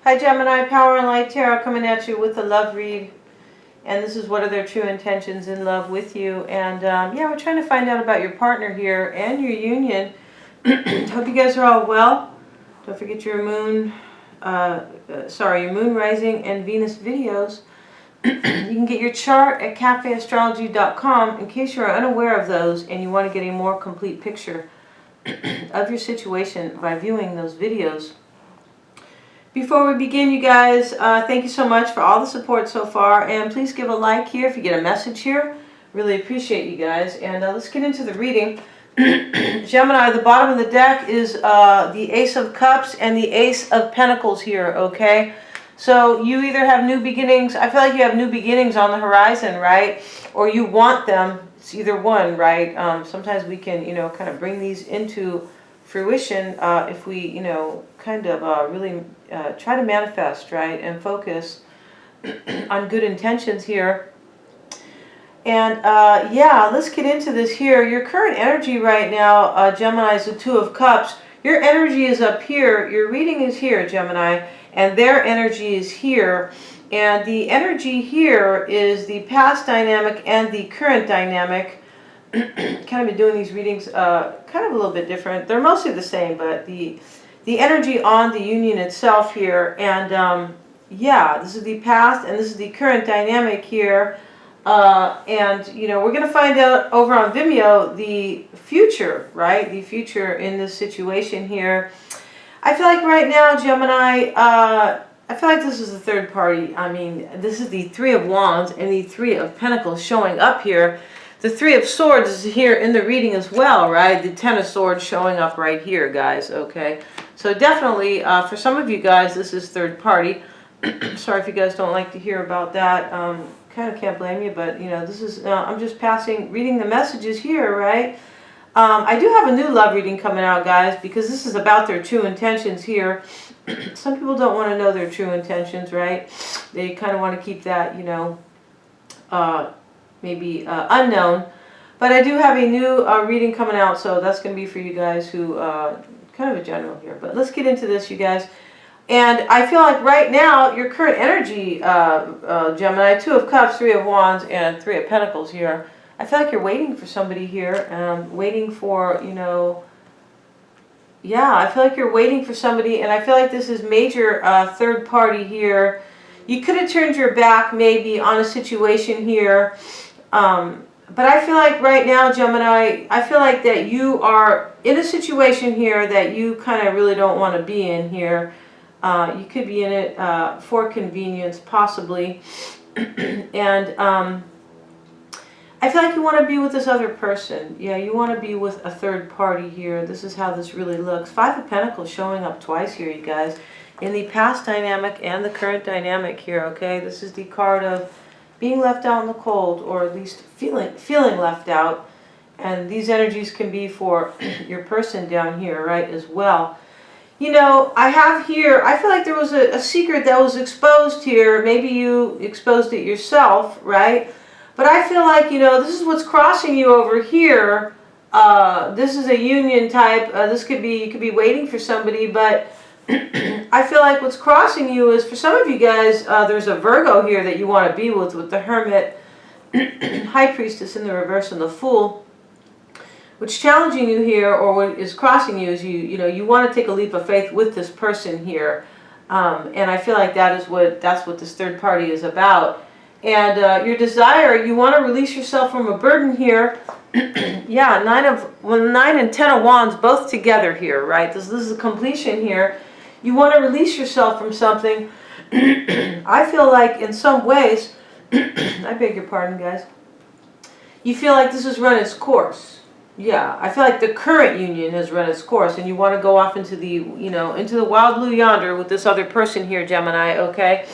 Hi Gemini, Power and Light Tarot coming at you with a love read. And this is what are their true intentions in love with you. And yeah, we're trying to find out about your partner here and your union. Hope you guys are all well. Don't forget your moon, your moon rising and Venus videos. You can get your chart at cafeastrology.com in case you're unaware of those and you want to get a more complete picture of your situation by viewing those videos. Before we begin, you guys, thank you so much for all the support so far, and please give a like here if you get a message here. Really appreciate you guys, and let's get into the reading. Gemini, the bottom of the deck is the Ace of Cups and the Ace of Pentacles here, okay? So you either have new beginnings, I feel like you have new beginnings on the horizon, right? Or you want them, it's either one, right? Sometimes we can, kind of bring these into fruition if we, really try to manifest, right, and focus on good intentions here. And yeah, let's get into this here. Your current energy right now, Gemini, is the Two of Cups. Your energy is up here. Your reading is here, Gemini, and their energy is here. And the energy here is the past dynamic and the current dynamic. Kind of been doing these readings kind of a little bit different. They're mostly the same, but the energy on the union itself here, and yeah, this is the past and this is the current dynamic here, and we're going to find out over on Vimeo the future, right? The future in this situation here. I feel like right now, Gemini, I feel like this is the third party. I mean, this is the Three of Wands and the Three of Pentacles showing up here. The Three of Swords is here in the reading as well, right? The Ten of Swords showing up right here, guys, okay? So definitely, for some of you guys, this is third party. Sorry if you guys don't like to hear about that. Kind of can't blame you, but, this is, I'm just reading the messages here, right? I do have a new love reading coming out, guys, because this is about their true intentions here. Some people don't want to know their true intentions, right? They kind of want to keep that, maybe unknown, but I do have a new reading coming out, so that's going to be for you guys who kind of a general here. But let's get into this, you guys. And I feel like right now your current energy, Gemini, Two of Cups, Three of Wands, and Three of Pentacles here. I feel like you're waiting for somebody here, waiting for, yeah, I feel like you're waiting for somebody, and I feel like this is major third party here. You could have turned your back maybe on a situation here. But I feel like right now, Gemini, I feel like that you are in a situation here that you kind of really don't want to be in here. You could be in it for convenience, possibly. And I feel like you want to be with this other person. Yeah, you want to be with a third party here. This is how this really looks. Five of Pentacles showing up twice here, you guys. In the past dynamic and the current dynamic here, okay? This is the card of being left out in the cold, or at least feeling left out. And these energies can be for your person down here, right, as well. I have here, I feel like there was a secret that was exposed here. Maybe you exposed it yourself, right? But I feel like, this is what's crossing you over here. This is a union type. You could be waiting for somebody, but I feel like what's crossing you is, for some of you guys, there's a Virgo here that you want to be with the Hermit, High Priestess in the reverse, and the Fool. What's challenging you here, or what is crossing you, is you want to take a leap of faith with this person here, and I feel like that's what this third party is about. And your desire, you want to release yourself from a burden here. Yeah, 9 and 10 of Wands both together here, right? This is a completion here. You want to release yourself from something. I feel like in some ways, I beg your pardon, guys, you feel like this has run its course. Yeah, I feel like the current union has run its course, and you want to go off into the, into the wild blue yonder with this other person here, Gemini, okay?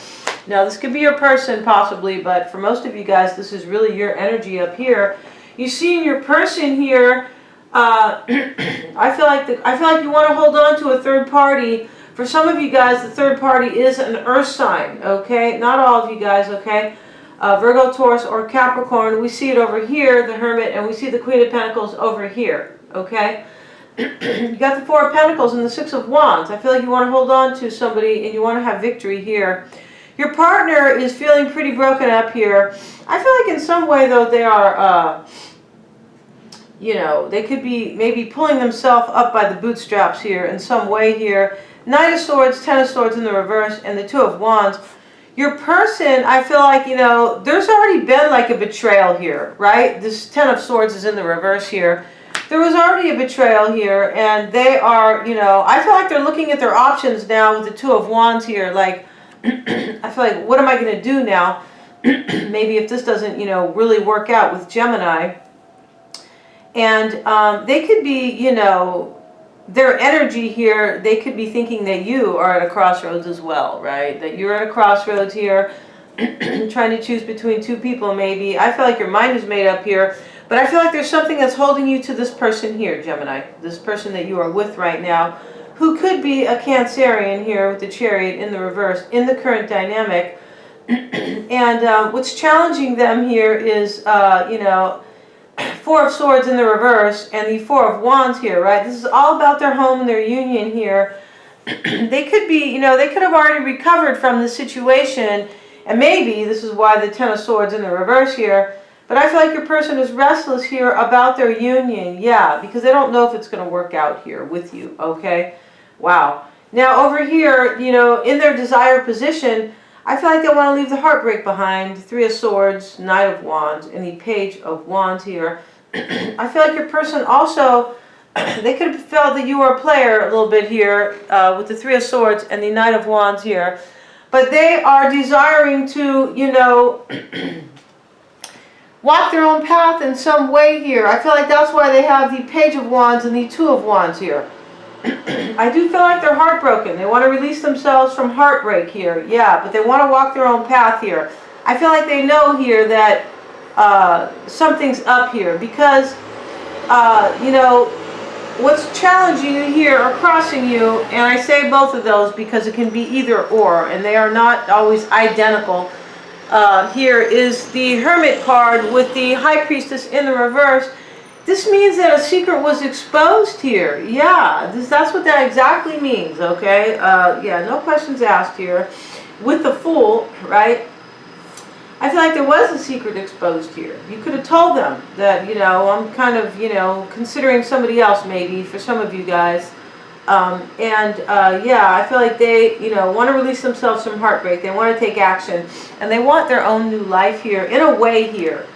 Now, this could be your person possibly, but for most of you guys, this is really your energy up here. You see in your person here, I feel like you want to hold on to a third party. For some of you guys, the third party is an earth sign, okay? Not all of you guys, okay? Virgo, Taurus, or Capricorn. We see it over here, the Hermit, and we see the Queen of Pentacles over here, okay? You got the Four of Pentacles and the Six of Wands. I feel like you want to hold on to somebody and you want to have victory here. Your partner is feeling pretty broken up here. I feel like in some way, though, they are, you know, they could be maybe pulling themselves up by the bootstraps here in some way here. Knight of Swords, Ten of Swords in the reverse, and the Two of Wands. Your person, I feel like, you know, there's already been like a betrayal here, right? This Ten of Swords is in the reverse here. There was already a betrayal here, and they are, you know, I feel like they're looking at their options now with the Two of Wands here. Like, I feel like, what am I going to do now? Maybe if this doesn't, you know, really work out with Gemini. And they could be, you know, their energy here, they could be thinking that you are at a crossroads as well, right? That you're at a crossroads here, trying to choose between two people maybe. I feel like your mind is made up here, but I feel like there's something that's holding you to this person here, Gemini. This person that you are with right now, who could be a Cancerian here with the Chariot in the reverse in the current dynamic. And what's challenging them here is, you know, Four of Swords in the reverse and the Four of Wands here, right? This is all about their home and their union here. They could be, you know, they could have already recovered from the situation, and maybe this is why the Ten of Swords in the reverse here. But I feel like your person is restless here about their union, yeah, because they don't know if it's going to work out here with you, okay? Wow. Now over here, you know, in their desired position, I feel like they want to leave the heartbreak behind. Three of Swords, Knight of Wands, and the Page of Wands here. I feel like your person also, they could have felt that you were a player a little bit here with the Three of Swords and the Knight of Wands here. But they are desiring to, you know, walk their own path in some way here. I feel like that's why they have the Page of Wands and the Two of Wands here. I do feel like they're heartbroken. They want to release themselves from heartbreak here. Yeah, but they want to walk their own path here. I feel like they know here that something's up here because, you know, what's challenging you here or crossing you, and I say both of those because it can be either or, and they are not always identical. Here is the Hermit card with the High Priestess in the reverse. This means that a secret was exposed here. Yeah, that's what that exactly means, okay? Yeah, no questions asked here. With the Fool, right? I feel like there was a secret exposed here. You could have told them that, you know, I'm kind of, you know, considering somebody else maybe for some of you guys. Yeah, I feel like they, you know, want to release themselves from heartbreak. They want to take action. And they want their own new life here, in a way here.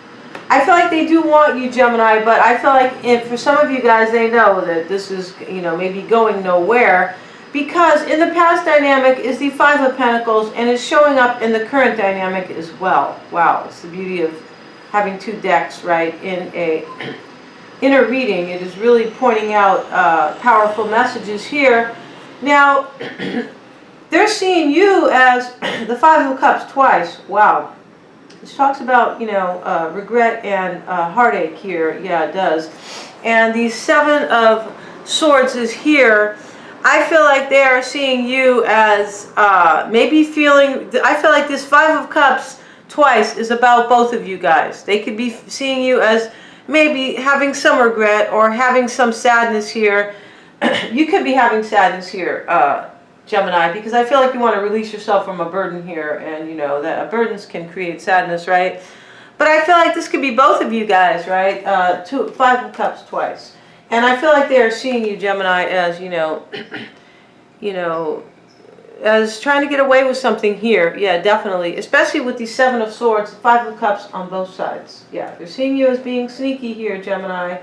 I feel like they do want you, Gemini, but I feel like for some of you guys, they know that this is, you know, maybe going nowhere. Because in the past dynamic is the Five of Pentacles and is showing up in the current dynamic as well. Wow, it's the beauty of having two decks, right, in a reading. It is really pointing out powerful messages here. Now, they're seeing you as the Five of Cups twice. Wow. This talks about, you know, regret and heartache here. Yeah, it does. And the Seven of Swords is here. I feel like they are seeing you as maybe feeling, I feel like this Five of Cups twice is about both of you guys. They could be seeing you as maybe having some regret or having some sadness here. You could be having sadness here, Gemini, because I feel like you want to release yourself from a burden here, and you know that burdens can create sadness, right? But I feel like this could be both of you guys, right? Five of Cups twice, and I feel like they are seeing you, Gemini, as you know, as trying to get away with something here. Yeah, definitely, especially with the Seven of Swords, Five of Cups on both sides. Yeah, they're seeing you as being sneaky here, Gemini,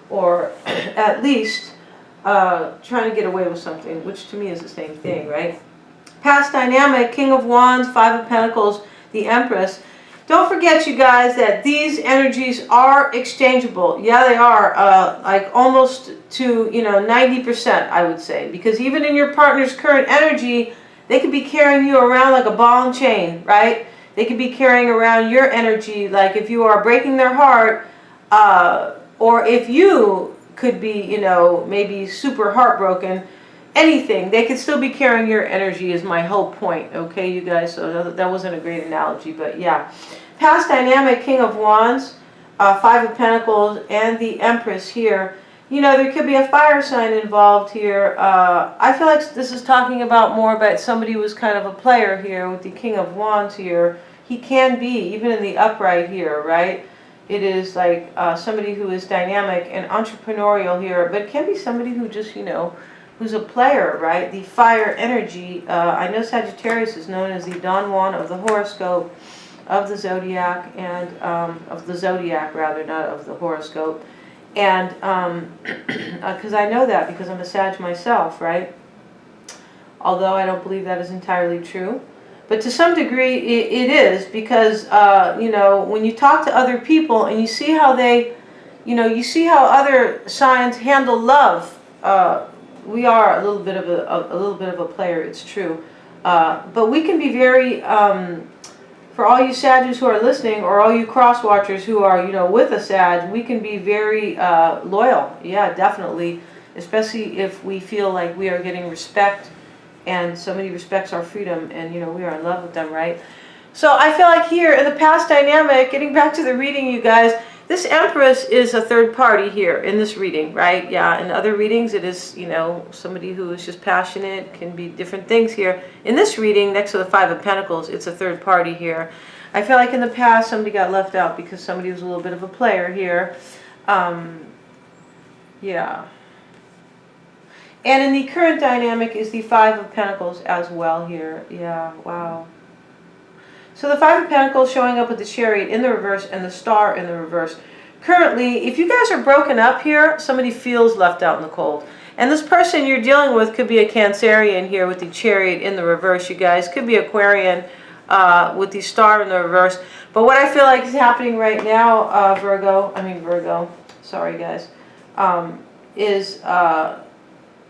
or at least trying to get away with something, which to me is the same thing, right? Past dynamic, King of Wands, Five of Pentacles, the Empress. Don't forget, you guys, that these energies are exchangeable. Yeah, they are, like almost to, you know, 90%, I would say. Because even in your partner's current energy, they could be carrying you around like a ball and chain, right? They could be carrying around your energy, like if you are breaking their heart, or if you could be, you know, maybe super heartbroken, anything, they could still be carrying your energy is my whole point, okay, you guys? So that wasn't a great analogy, but yeah. Past dynamic, King of Wands, Five of Pentacles, and the Empress here. you know, there could be a fire sign involved here. I feel like this is talking about more about somebody who was kind of a player here with the King of Wands here. He can be, even in the upright here, right? It is like somebody who is dynamic and entrepreneurial here, but it can be somebody who just, you know, who's a player, right? The fire energy. I know Sagittarius is known as the Don Juan of the horoscope, of the zodiac, and of the zodiac rather, not of the horoscope. And because I know that because I'm a Sag myself, right? Although I don't believe that is entirely true. But to some degree it is, because, you know, when you talk to other people and you see how they, you know, you see how other signs handle love. We are a little bit of a player, it's true. But we can be very, for all you Sagittarius who are listening, or all you cross-watchers who are, you know, with a Sag, we can be very loyal. Yeah, definitely. Especially if we feel like we are getting respect and somebody respects our freedom and, you know, we are in love with them, right? So I feel like here in the past dynamic, getting back to the reading, you guys, this Empress is a third party here in this reading, right? Yeah, in other readings it is, you know, somebody who is just passionate, can be different things here. In this reading, next to the Five of Pentacles, it's a third party here. I feel like in the past somebody got left out because somebody was a little bit of a player here. Yeah. And in the current dynamic is the Five of Pentacles as well here. Yeah, wow. So the Five of Pentacles showing up with the Chariot in the reverse and the Star in the reverse. Currently, if you guys are broken up here, somebody feels left out in the cold. And this person you're dealing with could be a Cancerian here with the Chariot in the reverse, you guys. Could be Aquarian with the Star in the reverse. But what I feel like is happening right now, Virgo, sorry guys, is...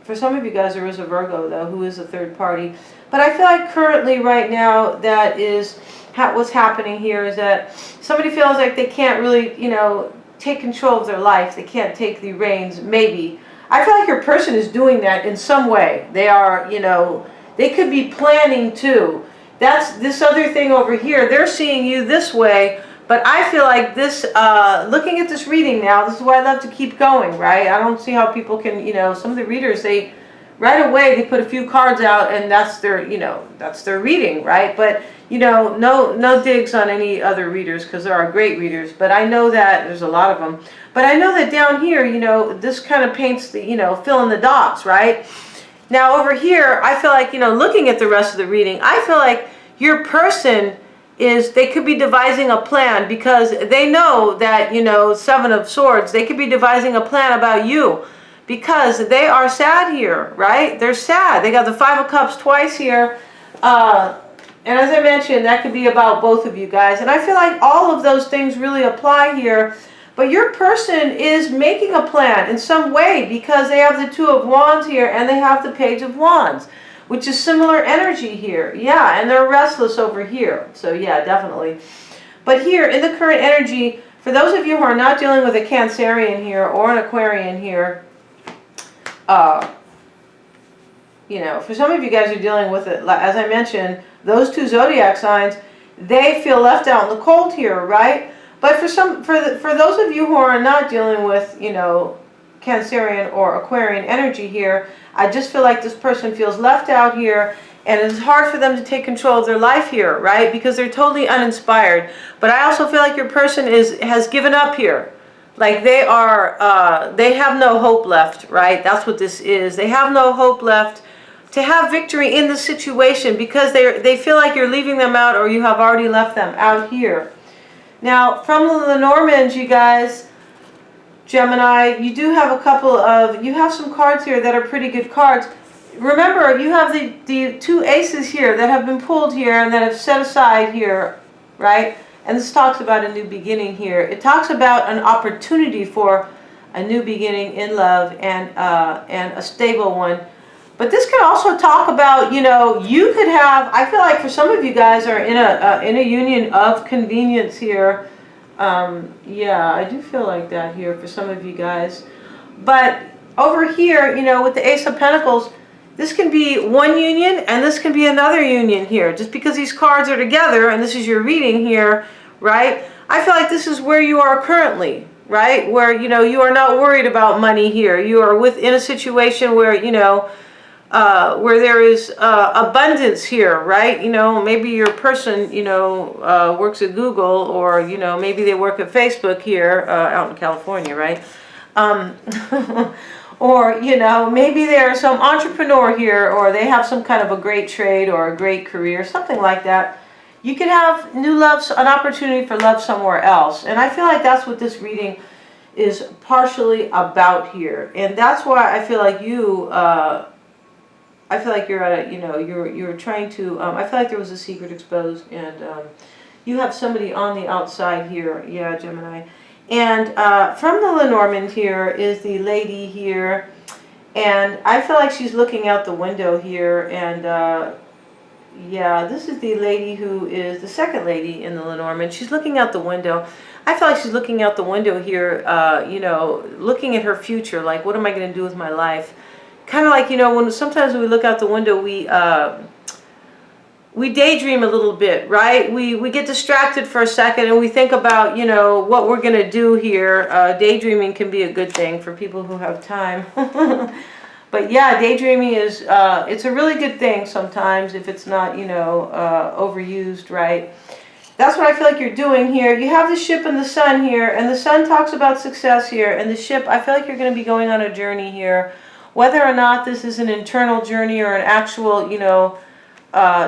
for some of you guys, there is a Virgo, though, who is a third party. But I feel like currently, right now, that is what's happening here is that somebody feels like they can't really, you know, take control of their life. They can't take the reins, maybe. I feel like your person is doing that in some way. They are, you know, they could be planning too. That's this other thing over here. They're seeing you this way. But I feel like this, looking at this reading now, this is why I love to keep going, right? I don't see how people can, you know, some of the readers, they, right away, they put a few cards out and that's their, you know, that's their reading, right? But, you know, no digs on any other readers because there are great readers. But I know that, there's a lot of them. But I know that down here, you know, this kind of paints the, you know, fill in the dots, right? Now over here, I feel like, you know, looking at the rest of the reading, I feel like your person is, they could be devising a plan because they know that, you know, Seven of Swords, they could be devising a plan about you because they are sad here, right? They're sad. They got the Five of Cups twice here. And as I mentioned, that could be about both of you guys. And I feel like all of those things really apply here. But your person is making a plan in some way because they have the Two of Wands here and they have the Page of Wands, which is similar energy here. Yeah, and they're restless over here. So yeah, definitely. But here, in the current energy, for those of you who are not dealing with a Cancerian here or an Aquarian here, you know, for some of you guys who are dealing with it, as I mentioned, those two zodiac signs, they feel left out in the cold here, right? But for those of you who are not dealing with, you know, Cancerian or Aquarian energy here, I just feel like this person feels left out here and it's hard for them to take control of their life here, right? Because they're totally uninspired. But I also feel like your person has given up here. Like they have no hope left, right? That's what this is. They have no hope left to have victory in the situation because they feel like you're leaving them out or you have already left them out here. Now, from the Normans, you guys, Gemini, you do have a couple of, you have some cards here that are pretty good cards. Remember, you have the two aces here that have been pulled here and that have set aside here, right? And this talks about a new beginning here. It talks about an opportunity for a new beginning in love and a stable one. But this can also talk about, you know, you could have, I feel like for some of you guys are in a union of convenience here. Yeah, I do feel like that here for some of you guys. But over here, you know, with the Ace of Pentacles, this can be one union and this can be another union here. Just because these cards are together and this is your reading here, right? I feel like this is where you are currently. right? Where, you know, you are not worried about money here. You are within a situation where, you know, where there is abundance here, right? You know, maybe your person, you know, works at Google, or, you know, maybe they work at Facebook here out in California, right? Um, or, you know, maybe there's some entrepreneur here, or they have some kind of a great trade or a great career, something like that. You could have new love, an opportunity for love somewhere else. And I feel like that's what this reading is partially about here. And that's why I feel like you, I feel like you're at a, you know, you're trying to, I feel like there was a secret exposed, and you have somebody on the outside here. Yeah, Gemini. And from the Lenormand here is the lady here, and I feel like she's looking out the window here, and yeah, this is the lady who is the second lady in the Lenormand. She's looking out the window. I feel like she's looking out the window here, you know, looking at her future, like, what am I going to do with my life? Kind of like, you know, when sometimes we look out the window, we daydream a little bit, right? We get distracted for a second and we think about, you know, what we're going to do here. Daydreaming can be a good thing for people who have time. But yeah, daydreaming is, it's a really good thing sometimes if it's not, you know, overused, right? That's what I feel like you're doing here. You have the ship and the sun here, and the sun talks about success here, and the ship, I feel like you're going to be going on a journey here. Whether or not this is an internal journey or an actual, you know,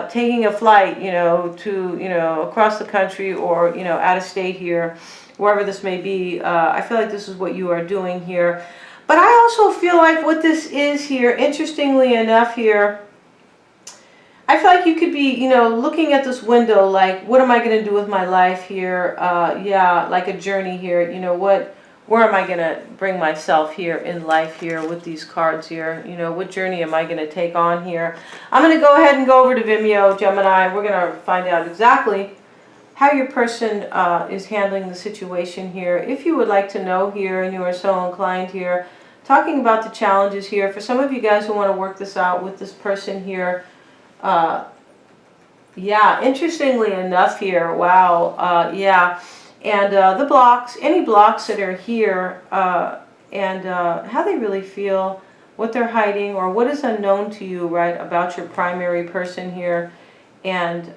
taking a flight, you know, to, you know, across the country, or, you know, out of state here, wherever this may be, I feel like this is what you are doing here. But I also feel like what this is here, interestingly enough here, I feel like you could be, you know, looking at this window like, what am I going to do with my life here? Yeah, like a journey here, you know, where am I going to bring myself here in life here with these cards here? You know, what journey am I going to take on here? I'm going to go ahead and go over to Vimeo, Gemini. We're going to find out exactly how your person is handling the situation here. If you would like to know here, and you are so inclined here, talking about the challenges here, for some of you guys who want to work this out with this person here, yeah, interestingly enough here, wow, yeah. And the blocks, any blocks that are here, and how they really feel, what they're hiding, or what is unknown to you, right, about your primary person here, and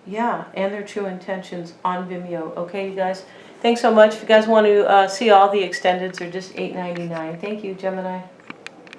yeah, and their true intentions on Vimeo. Okay, you guys, thanks so much. If you guys want to see all the extendeds, they're just $8.99. Thank you, Gemini.